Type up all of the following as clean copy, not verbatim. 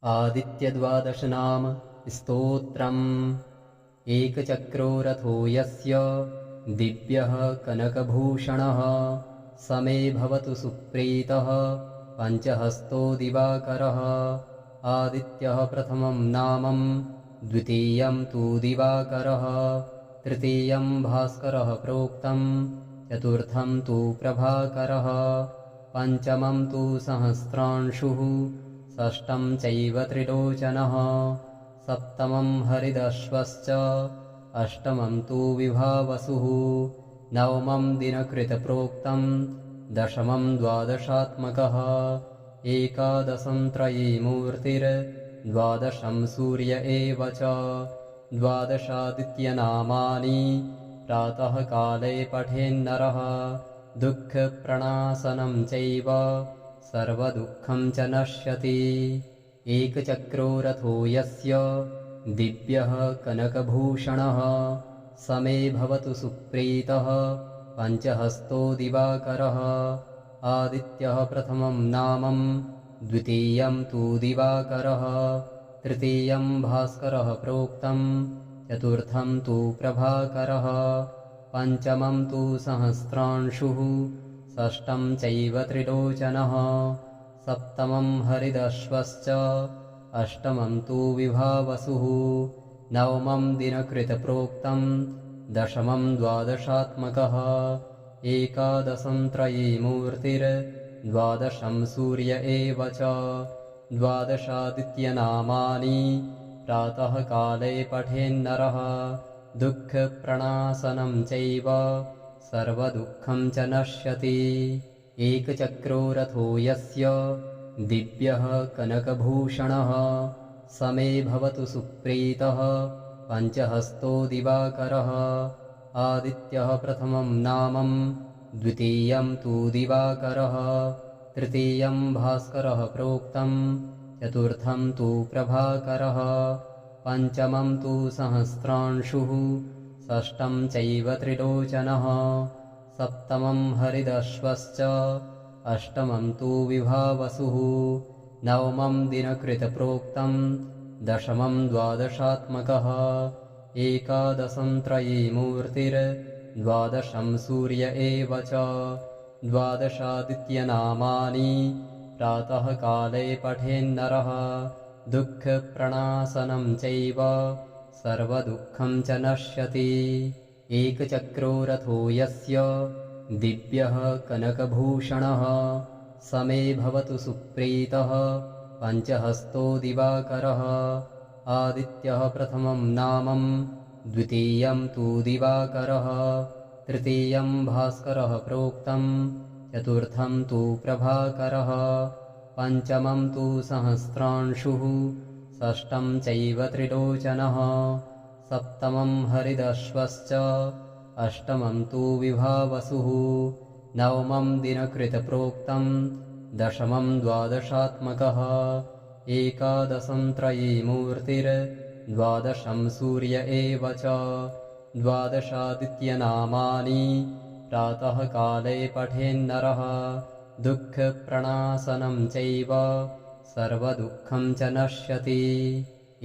आदित्यद्वादशनाम स्तोत्रम्। एकचक्रो रथो यस्य दिव्यः कनकभूषणः स मे भवतु सुप्रीतः पञ्चहस्तो दिवाकरः। आदित्यः प्रथमं नामं द्वितीयं तु दिवाकरः तृतीयं भास्करः प्रोक्तं चतुर्थं तु प्रभाकरः पञ्चमं तु सहस्रांशुः षष्ठं चैव त्रिलोचनः सप्तमं हरिदश्वश्च अष्टमं तु विभावसुः नवमं दिनकृतप्रोक्तं दशमं द्वादशात्मकः एकादशं त्रयीमूर्तिर्द्वादशं सूर्य एव च द्वादशादित्यनामानि प्रातःकाले पठेन्नरः दुःखप्रणाशनं चैव सर्वदुःखं च नश्यति। एकचक्रो रथो यस्य दिव्यः कनकभूषणः स मे भवतु सुप्रीतः पञ्चहस्तो दिवाकरः। आदित्यः प्रथमं नामं द्वितीयं तु दिवाकरः तृतीयं भास्करः प्रोक्तं चतुर्थं तु प्रभाकरः पञ्चमं तु सहस्रांशुः षष्ठं चैव त्रिलोचनः सप्तमं हरिदश्वश्च अष्टमं तु विभावसुः नवमं दिनकृतप्रोक्तं दशमं द्वादशात्मकः एकादशं त्रयीमूर्तिर्द्वादशं सूर्य एव च द्वादशादित्यनामानि प्रातःकाले पठेन्नरः दुःखप्रणाशनं चैव सर्वदुःखं च नश्यति। एकचक्रो रथो यस्य दिव्यः कनकभूषणः स मे भवतु सुप्रीतः पञ्चहस्तो दिवाकरः। आदित्यः प्रथमं नामं द्वितीयं तु दिवाकरः तृतीयं भास्करः प्रोक्तं चतुर्थं तु प्रभाकरः पञ्चमं तु सहस्रांशुः षष्ठं चैव त्रिलोचनः सप्तमं हरिदश्वश्च अष्टमं तु विभावसुः नवमं दिनकृतप्रोक्तं दशमं द्वादशात्मकः एकादशं त्रयीमूर्तिर्द्वादशं सूर्य एव च द्वादशादित्यनामानि प्रातःकाले पठेन्नरः दुःखप्रणाशनं चैव सर्वदुःखं च नश्यति। एकचक्रो रथो यस्य दिव्यः कनकभूषणः स मे भवतु सुप्रीतः पञ्चहस्तो दिवाकरः। आदित्यः प्रथमं नामं द्वितीयं तु दिवाकरः तृतीयं भास्करः प्रोक्तं चतुर्थं तु प्रभाकरः पञ्चमं तु सहस्रांशुः षष्ठं चैव त्रिलोचनः सप्तमं हरिदश्वश्च अष्टमं तु विभावसुः नवमं दिनकृतप्रोक्तं दशमं द्वादशात्मकः एकादशं त्रयीमूर्तिर्द्वादशं सूर्य एव च द्वादशादित्यनामानि प्रातःकाले पठेन्नरः दुःखप्रणाशनं चैव सर्वदुःखं च नश्यति।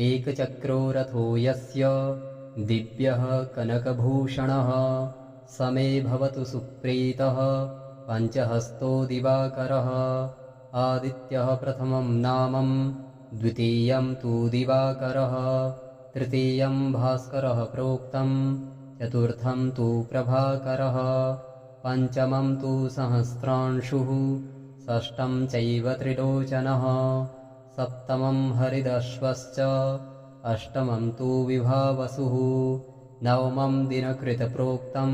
एकचक्रो रथो यस्य दिव्यः कनकभूषणः स मे भवतु सुप्रीतः पञ्चहस्तो दिवाकरः। आदित्यः प्रथमं नामं द्वितीयं तु दिवाकरः तृतीयं भास्करः प्रोक्तं चतुर्थं तु प्रभाकरः पञ्चमं तु सहस्रांशुः षष्ठं चैव त्रिलोचनः सप्तमं हरिदश्वश्च अष्टमं तु विभावसुः नवमं दिनकृतप्रोक्तं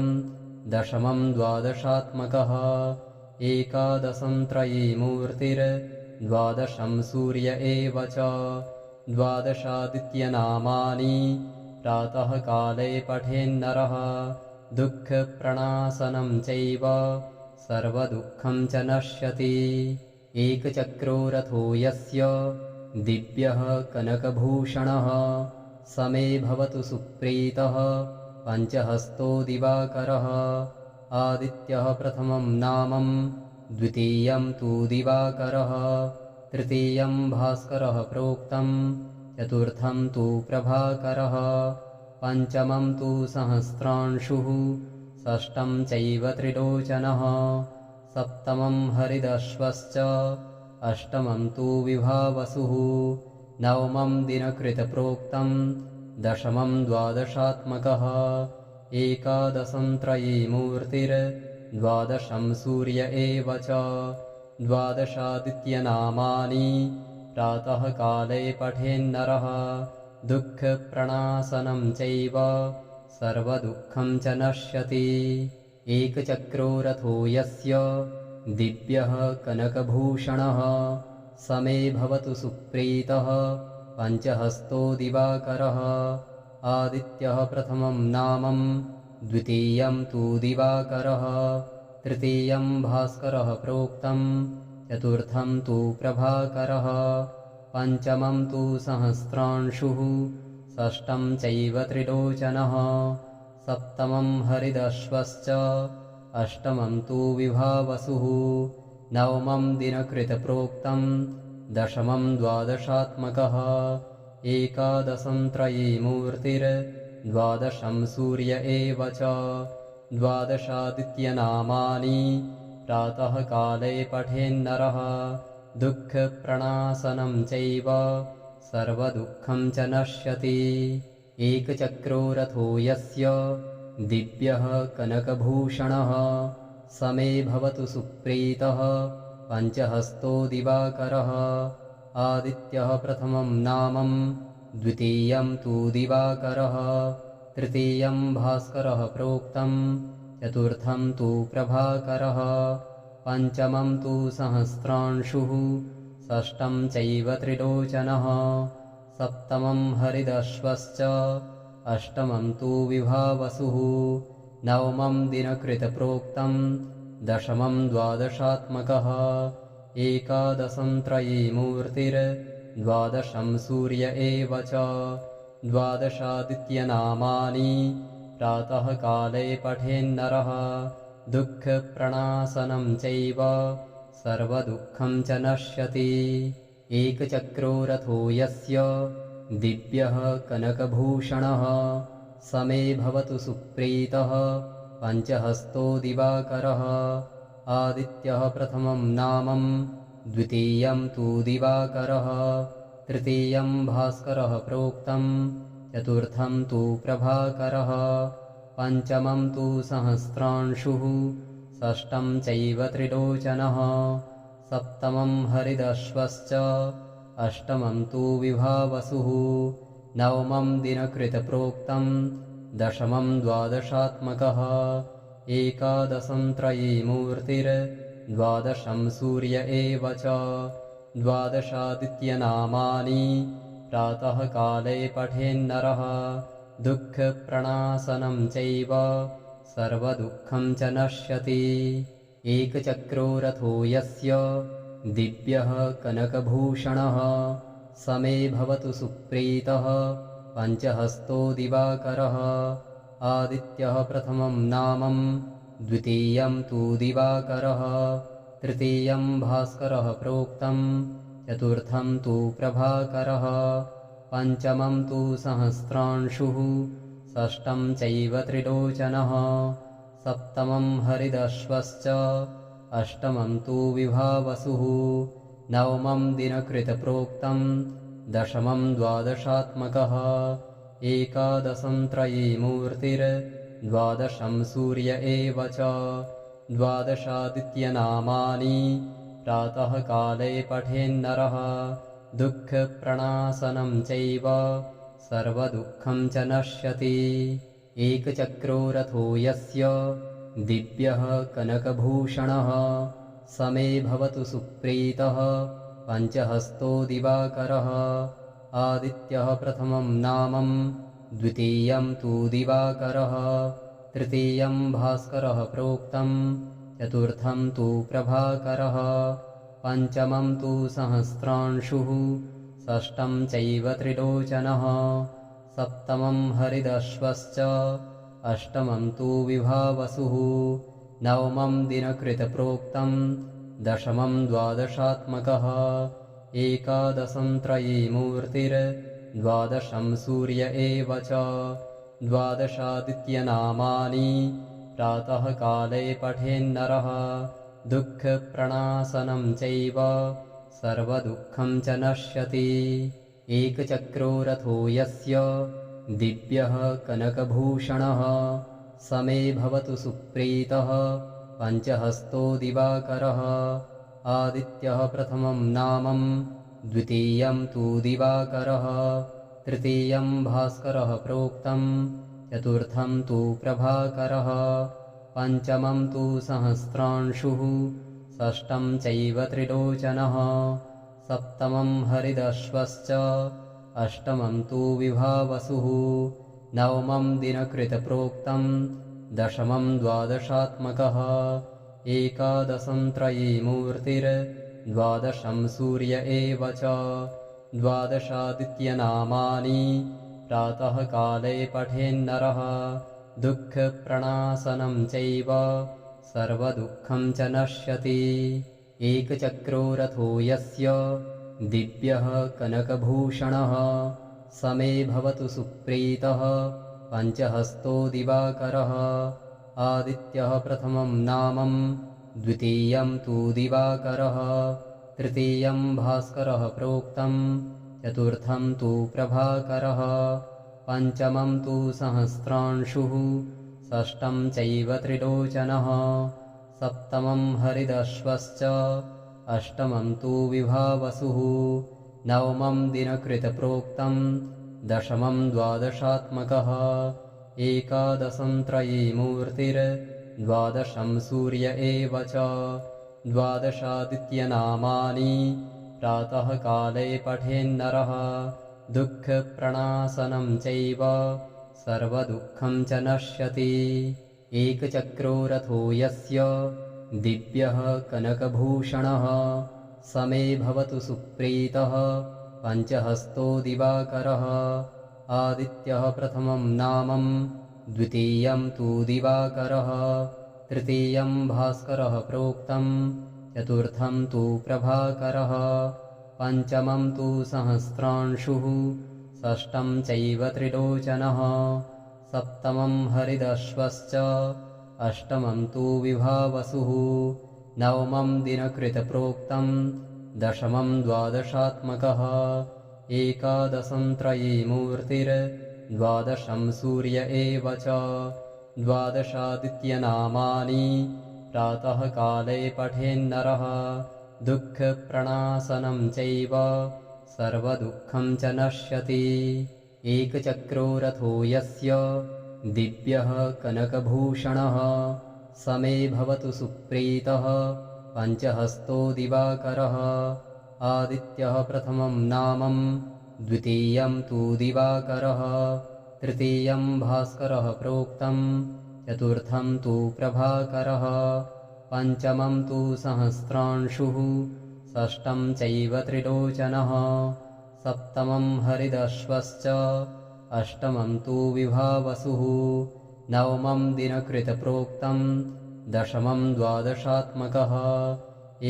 दशमं द्वादशात्मकः एकादशं त्रयीमूर्तिर्द्वादशं सूर्य एव च द्वादशादित्यनामानि प्रातःकाले पठेन्नरः दुःखप्रणाशनं चैव सर्वदुःखं च नश्यति। एकचक्रो रथो यस्य दिव्यः कनकभूषणः स मे भवतु सुप्रीतः पञ्चहस्तो दिवाकरः। आदित्यः प्रथमं नामं द्वितीयं तु दिवाकरः तृतीयं भास्करः प्रोक्तं चतुर्थं तु प्रभाकरः पञ्चमं तु सहस्रांशुः षष्ठं चैव त्रिलोचनः सप्तमं हरिदश्वश्च अष्टमं तु विभावसुः नवमं दिनकृतप्रोक्तं दशमं द्वादशात्मकः एकादशं त्रयीमूर्तिर्द्वादशं सूर्य एव च द्वादशादित्यनामानि प्रातःकाले पठेन्नरः दुःखप्रणाशनं चैव सर्वदुःखं च नश्यति एकचक्रो रथो यस्य दिव्यः कनकभूषणः स मे भवतु सुप्रीतः पञ्चहस्तो दिवाकरः आदित्यः प्रथमं नामं द्वितीयं तु दिवाकरः तृतीयं भास्करः प्रोक्तं चतुर्थं तु प्रभाकरः पञ्चमं तु सहस्रांशुः षष्ठं चैव त्रिलोचनः सप्तमं हरिदश्वश्च अष्टमं तु विभावसुः नवमं दिनकृतप्रोक्तं दशमं द्वादशात्मकः एकादशं त्रयीमूर्तिर्द्वादशं सूर्य एव च द्वादशादित्यनामानि प्रातःकाले पठेन्नरः दुःखप्रणाशनं चैव सर्वदुःखं च नश्यति एकचक्रो रथो यस्य दिव्यः कनकभूषणः स मे भवतु सुप्रीतः पञ्चहस्तो दिवाकरः आदित्यः प्रथमं नामं द्वितीयं तु दिवाकरः तृतीयं भास्करः प्रोक्तं चतुर्थं तु प्रभाकरः पञ्चमं तु सहस्रांशुः षष्ठं चैव त्रिलोचनः सप्तमं हरिदश्वश्च अष्टमं तु विभावसुः नवमं दिनकृतप्रोक्तं दशमं द्वादशात्मकः एकादशं त्रयीमूर्तिर्द्वादशं सूर्य एव च द्वादशादित्यनामानि प्रातःकाले पठेन्नरः दुःखप्रणाशनं चैव सर्वदुःखं च नश्यति एकचक्रो रथो यस्य दिव्यः कनकभूषणः स मे भवतु सुप्रीतः पञ्चहस्तो दिवाकरः आदित्यः प्रथमं नामं द्वितीयं तु दिवाकरः तृतीयं भास्करः प्रोक्तं चतुर्थं तु प्रभाकरः पञ्चमं तु सहस्रांशुः षष्ठं चैव त्रिलोचनः सप्तमं हरिदश्वश्च अष्टमं तु विभावसुः नवमं दिनकृतप्रोक्तं दशमं द्वादशात्मकः एकादशं त्रयीमूर्तिर्द्वादशं सूर्य एव च द्वादशादित्यनामानि प्रातःकाले पठेन्नरः दुःखप्रणाशनं चैव सर्वदुःखं च नश्यति एकचक्रो रथो यस्य दिव्यः कनकभूषणः स मे भवतु सुप्रीतः पञ्चहस्तो दिवाकरः आदित्यः प्रथमं नामं द्वितीयं तु दिवाकरः तृतीयं भास्करः प्रोक्तं चतुर्थं तु प्रभाकरः पञ्चमं तु सहस्रांशुः षष्ठं चैव त्रिलोचनः सप्तमं हरिदश्वश्च अष्टमं तु विभावसुः नवमं दिनकृतप्रोक्तं दशमं द्वादशात्मकः एकादशं त्रयीमूर्तिर्द्वादशं सूर्य एव च द्वादशादित्यनामानि प्रातःकाले पठेन्नरः दुःखप्रणाशनं चैव सर्वदुःखं च नश्यति एकचक्रो रथो यस्य दिव्यः कनकभूषणः स मे भवतु सुप्रीतः पञ्चहस्तो दिवाकरः आदित्यः प्रथमं नामं द्वितीयं तु दिवाकरः तृतीयं भास्करः प्रोक्तं चतुर्थं तु प्रभाकरः पञ्चमं तु सहस्रांशुः षष्ठं चैव त्रिलोचनः सप्तमं हरिदश्वश्च अष्टमं तु विभावसुः नवमं दिनकृतप्रोक्तं दशमं द्वादशात्मकः एकादशं त्रयीमूर्तिर्द्वादशं सूर्य एव च द्वादशादित्यनामानि प्रातःकाले पठेन्नरः दुःखप्रणाशनं चैव सर्वदुःखं च नश्यति। एकचक्रो रथो यस्य दिव्यः कनकभूषणः स मे भवतु सुप्रीतः पञ्चहस्तो दिवाकरः। आदित्यः प्रथमं नामं द्वितीयं तु दिवाकरः तृतीयं भास्करः प्रोक्तं चतुर्थं तु प्रभाकरः पञ्चमं तु सहस्रांशुः षष्ठं चैव त्रिलोचनः सप्तमं हरिदश्वश्च अष्टमं तु विभावसुः नवमं दिनकृतप्रोक्तं दशमं द्वादशात्मकः एकादशं त्रयीमूर्तिर्द्वादशं सूर्य एव च द्वादशादित्यनामानि प्रातःकाले पठेन्नरः दुःखप्रणाशनं चैव सर्वदुःखं च नश्यति। एकचक्रो रथो यस्य दिव्यः कनकभूषणः स मे भवतु सुप्रीतः पञ्चहस्तो दिवाकरः। आदित्यः प्रथमं नामं द्वितीयं तु दिवाकरः तृतीयं भास्करः प्रोक्तं चतुर्थं तु प्रभाकरः पञ्चमं तु सहस्रांशुः षष्ठं चैव त्रिलोचनः सप्तमं हरिदश्वश्च अष्टमं तु विभावसुः नवमं दिनकृतप्रोक्तं दशमं द्वादशात्मकः एकादशं त्रयीमूर्तिर्द्वादशं सूर्य एव च द्वादशादित्यनामानि प्रातःकाले पठेन्नरः दुःखप्रणाशनं चैव सर्वदुःखं च नश्यति। एकचक्रो रथो यस्य दिव्यः कनकभूषणः स मे भवतु सुप्रीतः पञ्चहस्तो दिवाकरः। आदित्यः प्रथमं नामं द्वितीयं तु दिवाकरः तृतीयं भास्करः प्रोक्तं चतुर्थं तु प्रभाकरः पञ्चमं तु सहस्रांशुः षष्ठं चैव त्रिलोचनः सप्तमं हरिदश्वश्च अष्टमं तु विभावसुः नवमं दिनकृतप्रोक्तं दशमं द्वादशात्मकः एकादशं त्रयीमूर्तिर्द्वादशं सूर्य एव च द्वादशादित्यनामानि प्रातःकाले पठेन्नरः दुःखप्रणाशनं चैव सर्वदुःखं च नश्यति। एकचक्रो रथो यस्य दिव्यः कनकभूषणः स मे भवतु सुप्रीतः पञ्चहस्तो दिवाकरः। आदित्यः प्रथमं नामं द्वितीयं तु दिवाकरः तृतीयं भास्करः प्रोक्तं चतुर्थं तु प्रभाकरः पञ्चमं तु सहस्रांशुः षष्ठं चैव त्रिलोचनः सप्तमं हरिदश्वश्च अष्टमं तु विभावसुः नवमं दिनकृतप्रोक्तं दशमं द्वादशात्मकः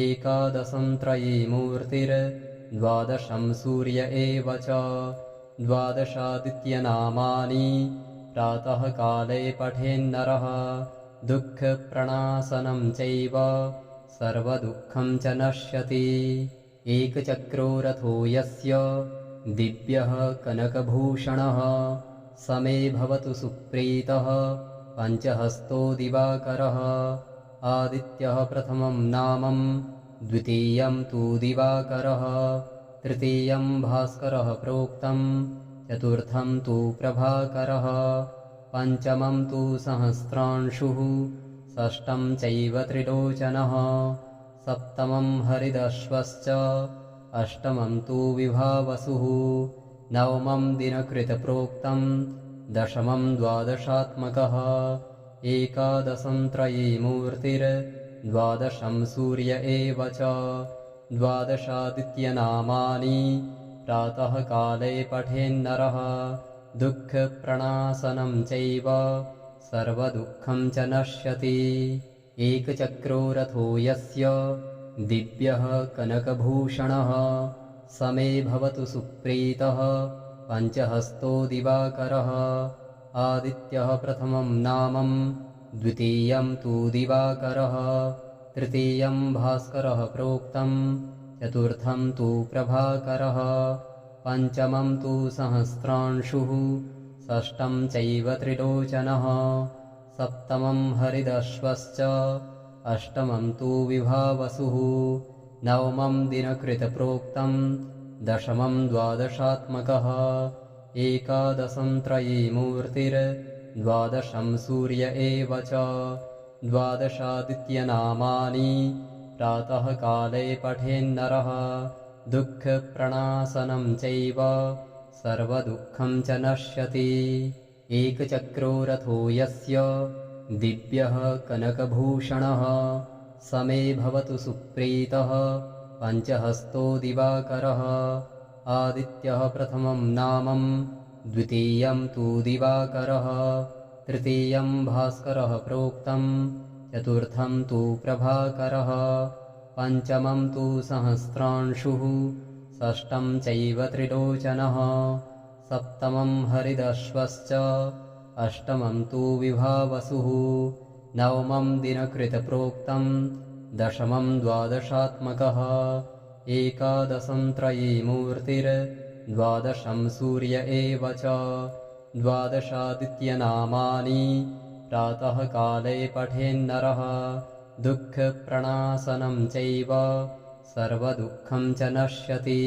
एकादशं त्रयीमूर्तिर्द्वादशं सूर्य एव च द्वादशादित्यनामानि प्रातःकाले पठेन्नरः दुःखप्रणाशनं चैव सर्वदुःखं च नश्यति। एकचक्रो रथो यस्य दिव्यः कनकभूषणः स मे भवतु सुप्रीतः पञ्चहस्तो दिवाकरः। आदित्यः प्रथमं नामं द्वितीयं तु दिवाकरः तृतीयं भास्करः प्रोक्तं चतुर्थं तु प्रभाकरः पञ्चमं तु सहस्रांशुः षष्ठं चैव त्रिलोचनः सप्तमं हरिदश्वश्च अष्टमं तु विभावसुः नवमं दिनकृतप्रोक्तं दशमं द्वादशात्मकः एकादशं त्रयीमूर्तिर्द्वादशं सूर्य एव च द्वादशादित्यनामानि प्रातःकाले पठेन्नरः दुःखप्रणाशनं चैव सर्वदुःखं च नश्यति। एकचक्रो रथो यस्य दिव्यः कनकभूषणः स मे भवतु सुप्रीतः पञ्चहस्तो दिवाकरः आदित्यः प्रथमं नामं द्वितीयं तु दिवाकरः तृतीयं भास्करः प्रोक्तं चतुर्थं तु प्रभाकरः पञ्चमं तु सहस्रांशुः षष्ठं चैव त्रिलोचनः सप्तमं हरिदश्वश्च अष्टमं तु विभावसुः नवमं दिनकृतप्रोक्तं दशमं द्वादशात्मकः एकादशं त्रयीमूर्तिर्द्वादशं सूर्य एव च द्वादशादित्यनामानि प्रातःकाले पठेन्नरः दुःखप्रणाशनं चैव सर्वदुःखं च नश्यति एकचक्रो रथो यस्य दिव्यः कनकभूषणः स मे भवतु सुप्रीतः पञ्चहस्तो दिवाकरः आदित्यः प्रथमं नामं द्वितीयं तु दिवाकरः तृतीयं भास्करः प्रोक्तं चतुर्थं तु प्रभाकरः पञ्चमं तु सहस्रांशुः षष्ठं चैव त्रिलोचनः सप्तमं हरिदश्वश्च अष्टमं तु विभावसुः नवमं दिनकृतप्रोक्तं दशमं द्वादशात्मकः एकादशं त्रयीमूर्तिर्द्वादशं सूर्य एव च द्वादशादित्यनामानि प्रातःकाले पठेन्नरः दुःखप्रणाशनं चैव सर्वदुःखं च नश्यति।